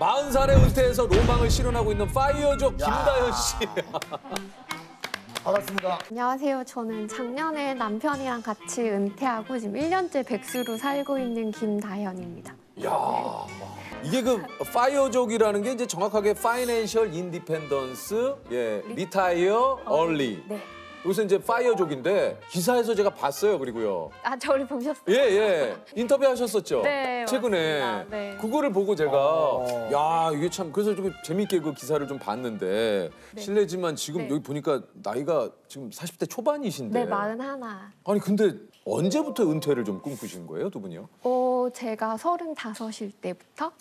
40살에 은퇴해서 로망을 실현하고 있는 파이어족 김다현 씨. 반갑습니다. 안녕하세요. 저는 작년에 남편이랑 같이 은퇴하고 지금 1년째 백수로 살고 있는 김다현입니다. 야, 이게 그 파이어족이라는 게 이제 정확하게 파이낸셜 인디펜던스, 리타이어 얼리. 네. 여기서 이제 파이어족인데 기사에서 제가 봤어요. 그리고요. 아, 저를 보셨어요? 예. 인터뷰하셨었죠? 네, 최근에. 맞습니다. 네. 그거를 보고 제가 야, 이게 참 그래서 좀 재밌게 그 기사를 좀 봤는데 네. 실례지만 지금 네. 여기 보니까 나이가 지금 40대 초반이신데. 네, 41. 아니 근데 언제부터 은퇴를 좀 꿈꾸신 거예요, 두 분이요? 제가 35일 때부터.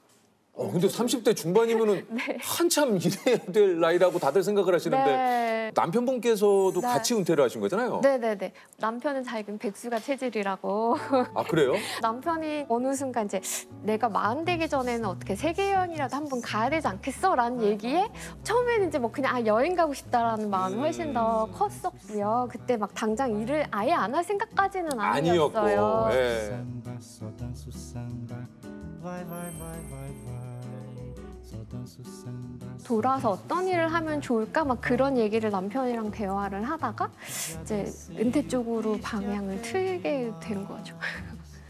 근데 30대 중반이면은 네. 한참 일해야 될 나이라고 다들 생각을 하시는데 네. 남편분께서도 네. 같이 은퇴를 하신 거잖아요. 네네네. 남편은 자기는 백수가 체질이라고. 아, 그래요? 남편이 어느 순간 이제 내가 40 되기 전에는 어떻게 세계 여행이라도 한번 가야 되지 않겠어? 라는 얘기에 처음에는 이제 뭐 그냥 여행 가고 싶다라는 마음이 훨씬 더 컸었고요. 그때 막 당장 일을 아예 안 할 생각까지는 아니었어요. 아니었고. 예. 돌아서 어떤 일을 하면 좋을까? 막 그런 얘기를 남편이랑 대화를 하다가 이제 은퇴 쪽으로 방향을 틀게 된 거죠.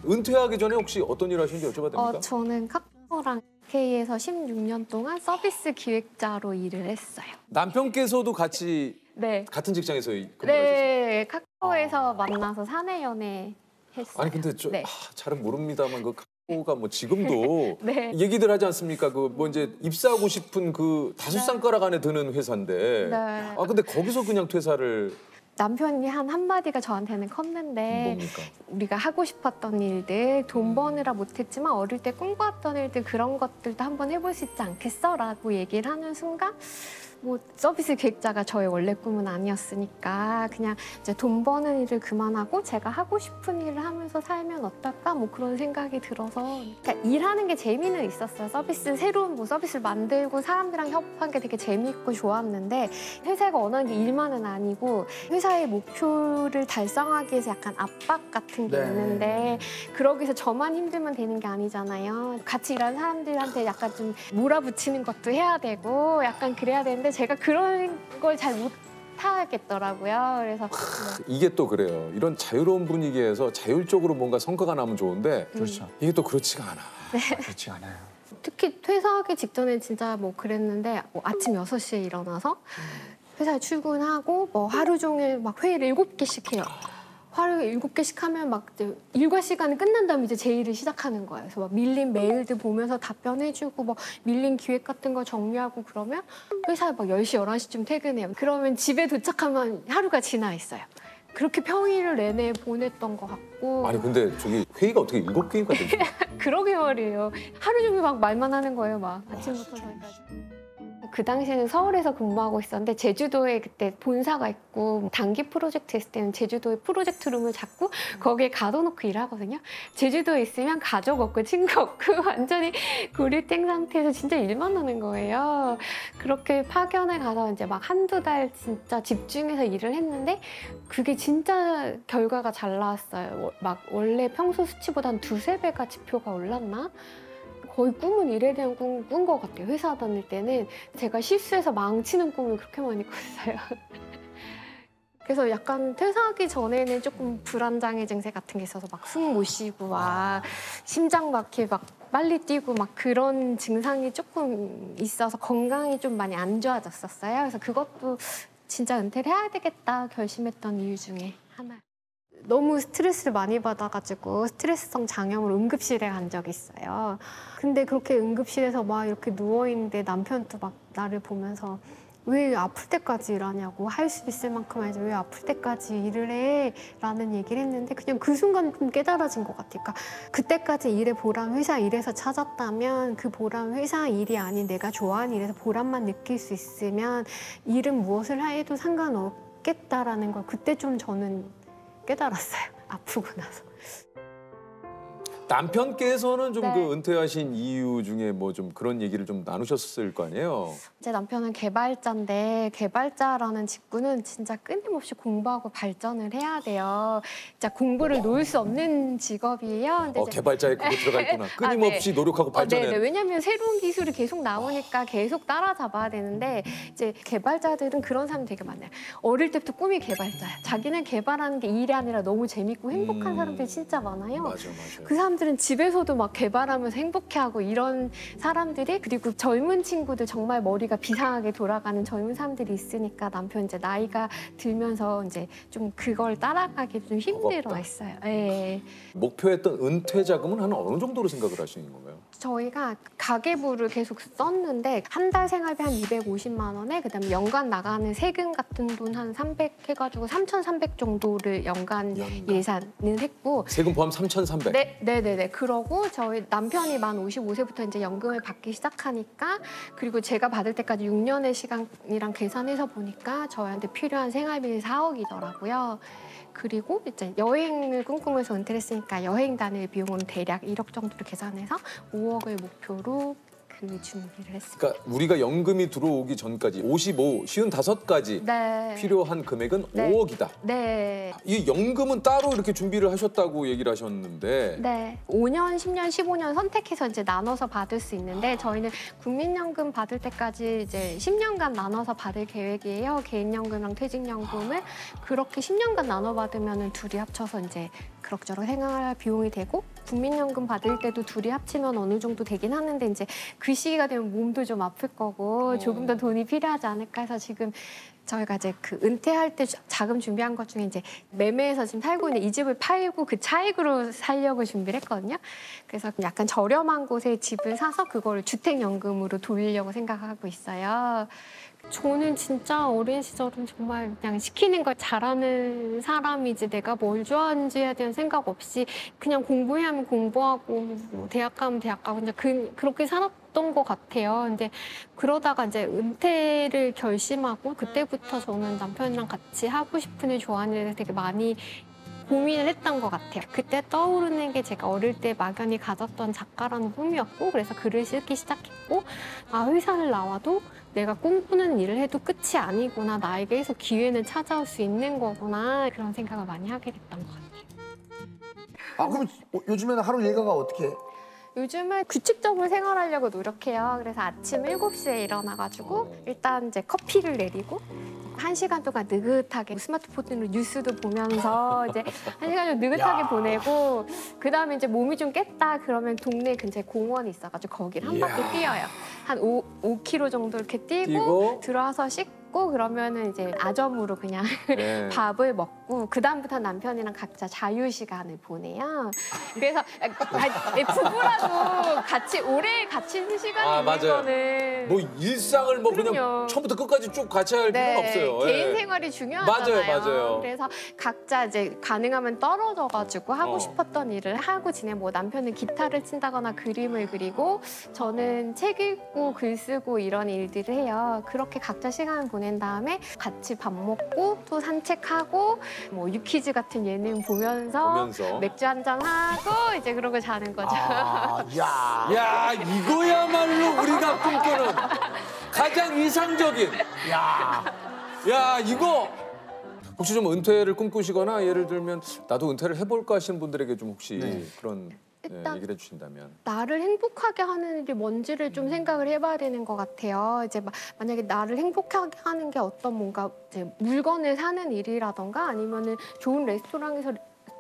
은퇴하기 전에 혹시 어떤 일 하시는지 여쭤봐도 됩니까? 저는 카카오랑 K에서 16년 동안 서비스 기획자로 일을 했어요. 남편께서도 같이 네. 같은 직장에서 근무를 하셨어요? 네, 카카오에서 만나서 사내 연애 했어요. 아니 근데 네. 잘은 모릅니다만 그 카카오가 뭐 지금도 네. 얘기들 하지 않습니까? 그 뭐 이제 입사하고 싶은 그 다섯 쌍가락 안에 드는 회사인데. 네. 아 근데 거기서 그냥 퇴사를. 남편이 한 한마디가 저한테는 컸는데 뭡니까? 우리가 하고 싶었던 일들, 돈 버느라 못했지만 어릴 때 꿈꿔왔던 일들 그런 것들도 한번 해볼 수 있지 않겠어? 라고 얘기를 하는 순간 뭐 서비스 기획자가 저의 원래 꿈은 아니었으니까 그냥 이제 돈 버는 일을 그만하고 제가 하고 싶은 일을 하면서 살면 어떨까? 뭐 그런 생각이 들어서 그러니까 일하는 게 재미는 있었어요. 새로운 뭐 서비스를 만들고 사람들이랑 협업한 게 되게 재미있고 좋았는데 회사가 원하는 게 일만은 아니고 회사의 목표를 달성하기 위해서 약간 압박 같은 게 있는데 그러기 위해서 저만 힘들면 되는 게 아니잖아요. 같이 일하는 사람들한테 약간 좀 몰아붙이는 것도 해야 되고 약간 그래야 되는데 제가 그런 걸 잘 못하겠더라고요. 그래서 이게 또 그래요. 이런 자유로운 분위기에서 자율적으로 뭔가 성과가 나면 좋은데 그렇죠. 이게 또 그렇지가 않아. 그렇지 않아요. 특히 퇴사하기 직전에 진짜 뭐 그랬는데 뭐 아침 6시에 일어나서 회사에 출근하고 뭐 하루 종일 막 회의를 7개씩 해요. 하루에 7개씩 하면 막 이제 일과 시간이 끝난 다음에 이제 제 일을 시작하는 거예요. 그래서 막 밀린 메일들 보면서 답변해주고 뭐 밀린 기획 같은 거 정리하고 그러면 회사에 막 10시, 11시쯤 퇴근해요. 그러면 집에 도착하면 하루가 지나 있어요. 그렇게 평일을 내내 보냈던 것 같고. 아니 근데 저기 회의가 어떻게 7개인가 되지? 그러게 말이에요. 하루 종일 막 말만 하는 거예요. 막 아침부터 저녁까지. 그 당시에는 서울에서 근무하고 있었는데 제주도에 그때 본사가 있고 단기 프로젝트 했을 때는 제주도에 프로젝트 룸을 잡고 거기에 가둬놓고 일하거든요. 제주도에 있으면 가족 없고 친구 없고 완전히 고립된 상태에서 진짜 일만 하는 거예요. 그렇게 파견을 가서 이제 막 한두 달 진짜 집중해서 일을 했는데 그게 진짜 결과가 잘 나왔어요. 막 원래 평소 수치보다 한 2~3배가 지표가 올랐나? 거의 꿈은 일에 대한 꿈 꾼 것 같아요. 회사 다닐 때는 제가 실수해서 망치는 꿈을 그렇게 많이 꿨어요. 그래서 약간 퇴사하기 전에는 조금 불안장애 증세 같은 게 있어서 막 숨 못 쉬고 막 심장 막히게 막 빨리 뛰고 막 그런 증상이 조금 있어서 건강이 좀 많이 안 좋아졌었어요. 그래서 그것도 진짜 은퇴를 해야 되겠다 결심했던 이유 중에 하나예요. 너무 스트레스를 많이 받아가지고 스트레스성 장염으로 응급실에 간 적이 있어요. 근데 그렇게 응급실에서 막 이렇게 누워있는데 남편도 막 나를 보면서 왜 아플 때까지 일하냐고 할 수 있을 만큼 하지 왜 아플 때까지 일을 해? 라는 얘기를 했는데 그냥 그 순간 좀 깨달아진 것 같아요. 그러니까 그때까지 일의 보람, 회사 일에서 찾았다면 그 보람 회사 일이 아닌 내가 좋아하는 일에서 보람만 느낄 수 있으면 일은 무엇을 해도 상관없겠다라는 걸 그때 좀 저는 깨달았어요. 아프고 나서. 남편께서는 좀 네. 그 은퇴하신 이유 중에 뭐 좀 그런 얘기를 좀 나누셨을 거 아니에요? 제 남편은 개발자인데 개발자라는 직군은 진짜 끊임없이 공부하고 발전을 해야 돼요. 진짜 공부를 놓을 수 없는 직업이에요. 근데 이제 개발자에 그거 들어가 있구나. 끊임없이 네. 노력하고 발전해. 네네. 왜냐하면 새로운 기술이 계속 나오니까 계속 따라잡아야 되는데 이제 개발자들은 그런 사람 되게 많아요. 어릴 때부터 꿈이 개발자야. 자기는 개발하는 게 일이 아니라 너무 재밌고 행복한 사람들이 진짜 많아요. 맞아. 그 사람들은 집에서도 막 개발하면서 행복해하고 이런 사람들이 그리고 젊은 친구들 정말 머리가 비상하게 돌아가는 젊은 사람들이 있으니까 남편 이제 나이가 들면서 이제 좀 그걸 따라가기 좀 힘들어했어요. 네. 목표했던 은퇴 자금은 한 어느 정도로 생각을 하시는 건가요? 저희가 가계부를 계속 썼는데 한 달 생활비 한 250만 원에 그다음에 연간 나가는 세금 같은 돈 한 300 해가지고 3,300 정도를 연간 예산을 했고 세금 포함 3,300. 네네네. 그러고 저희 남편이 만 55세부터 이제 연금을 받기 시작하니까 그리고 제가 받을 때까지 6년의 시간이랑 계산해서 보니까 저희한테 필요한 생활비는 4억이더라고요. 그리고 이제 여행을 꿈꾸면서 은퇴를 했으니까 여행 다닐 비용은 대략 1억 정도로 계산해서 5억을 목표로 그 준비를 했습니다. 그러니까 우리가 연금이 들어오기 전까지 55가지 네. 필요한 금액은 네. 5억이다. 네. 이 연금은 따로 이렇게 준비를 하셨다고 얘기를 하셨는데 네. 5년, 10년, 15년 선택해서 이제 나눠서 받을 수 있는데 저희는 국민연금 받을 때까지 이제 10년간 나눠서 받을 계획이에요. 개인연금이랑 퇴직연금을 그렇게 10년간 나눠 받으면 둘이 합쳐서 이제 그럭저럭 생활 비용이 되고 국민연금 받을 때도 둘이 합치면 어느 정도 되긴 하는데 이제 그 시기가 되면 몸도 좀 아플 거고 조금 더 돈이 필요하지 않을까 해서 지금 저희가 이제 그 은퇴할 때 자금 준비한 것 중에 이제 매매해서 지금 살고 있는 이 집을 팔고 그 차익으로 살려고 준비를 했거든요. 그래서 약간 저렴한 곳에 집을 사서 그걸 주택연금으로 돌리려고 생각하고 있어요. 저는 진짜 어린 시절은 정말 그냥 시키는 걸 잘하는 사람이지 내가 뭘 좋아하는지에 대한 생각 없이 그냥 공부해야 하면 공부하고 뭐 대학 가면 대학 가고 이제 그렇게 살았던 것 같아요. 근데 그러다가 이제 은퇴를 결심하고 그때부터 저는 남편이랑 같이 하고 싶은 일 좋아하는 일에 되게 많이 고민을 했던 것 같아요. 그때 떠오르는 게 제가 어릴 때 막연히 가졌던 작가라는 꿈이었고 그래서 글을 쓰기 시작했고 아 회사를 나와도 내가 꿈꾸는 일을 해도 끝이 아니구나. 나에게 계속 기회는 찾아올 수 있는 거구나. 그런 생각을 많이 하게 됐던 것 같아요. 아 그럼 요즘에는 하루 일과가 어떻게 해? 요즘은 규칙적으로 생활하려고 노력해요. 그래서 아침 7시에 일어나가지고 일단 이제 커피를 내리고 1시간 동안 느긋하게 스마트폰으로 뉴스도 보면서 이제 1시간 좀 느긋하게 보내고 그다음에 이제 몸이 좀 깼다 그러면 동네 근처에 공원이 있어가지고 거기를 한 바퀴 뛰어요. 한 5km 정도 이렇게 뛰고 들어와서 씻고 그러면은 이제 아점으로 그냥 네. 밥을 먹고 그다음부터 남편이랑 각자 자유 시간을 보내요. 그래서 부부라도 같이 오래 같이 있는 시간이 있는 맞아요. 거는 뭐 일상을 뭐 그냥 그럼요. 처음부터 끝까지 쭉 같이 할 필요는 없어요. 개인 예. 생활이 중요하잖아요. 맞아요. 그래서 각자 이제 가능하면 떨어져가지고 하고 싶었던 일을 하고 지내. 뭐 남편은 기타를 친다거나 그림을 그리고 저는 책 읽고 글 쓰고 이런 일들을 해요. 그렇게 각자 시간을 보낸 다음에 같이 밥 먹고 또 산책하고 뭐 유퀴즈 같은 예능 보면서 맥주 한잔 하고 이제 그러고 자는 거죠. 야 이거야말로 우리가 꿈꾸는 가장 이상적인. 야 이거 혹시 좀 은퇴를 꿈꾸시거나 예를 들면 나도 은퇴를 해볼까 하시는 분들에게 좀 혹시 그런 일단 얘기를 해주신다면. 나를 행복하게 하는 일이 뭔지를 좀 생각을 해봐야 되는 것 같아요. 이제 만약에 나를 행복하게 하는 게 어떤 뭔가 이제 물건을 사는 일이라던가 아니면은 좋은 레스토랑에서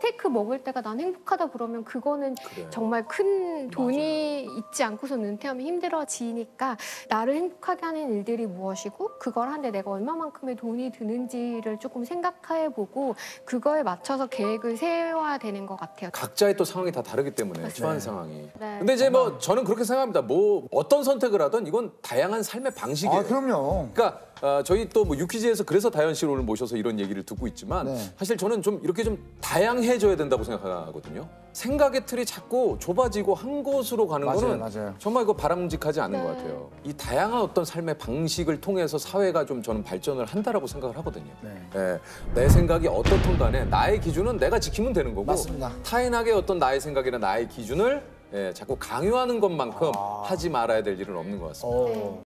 스테이크 먹을 때가 난 행복하다 그러면 그거는 정말 큰 돈이 있지 않고선 은퇴하면 힘들어지니까 나를 행복하게 하는 일들이 무엇이고 그걸 하는데 내가 얼마만큼의 돈이 드는지를 조금 생각해보고 그거에 맞춰서 계획을 세워야 되는 것 같아요. 각자의 또 상황이 다 다르기 때문에 처한 상황이. 네. 근데 이제 뭐 저는 그렇게 생각합니다. 뭐 어떤 선택을 하든 이건 다양한 삶의 방식이에요. 아 그럼요. 그러니까 저희 또 뭐 유퀴즈에서 그래서 다현 씨를 오늘 모셔서 이런 얘기를 듣고 있지만 네. 사실 저는 좀 이렇게 좀 다양해져야 된다고 생각하거든요. 생각의 틀이 자꾸 좁아지고 한 곳으로 가는 맞아요, 거는 맞아요. 정말 이거 바람직하지 않은 네. 것 같아요. 이 다양한 어떤 삶의 방식을 통해서 사회가 좀 저는 발전을 한다라고 생각을 하거든요. 네. 예, 내 생각이 어떻든 간에 나의 기준은 내가 지키면 되는 거고 맞습니다. 타인에게 어떤 나의 생각이나 나의 기준을 자꾸 강요하는 것만큼 하지 말아야 될 일은 없는 것 같습니다. 어. 네.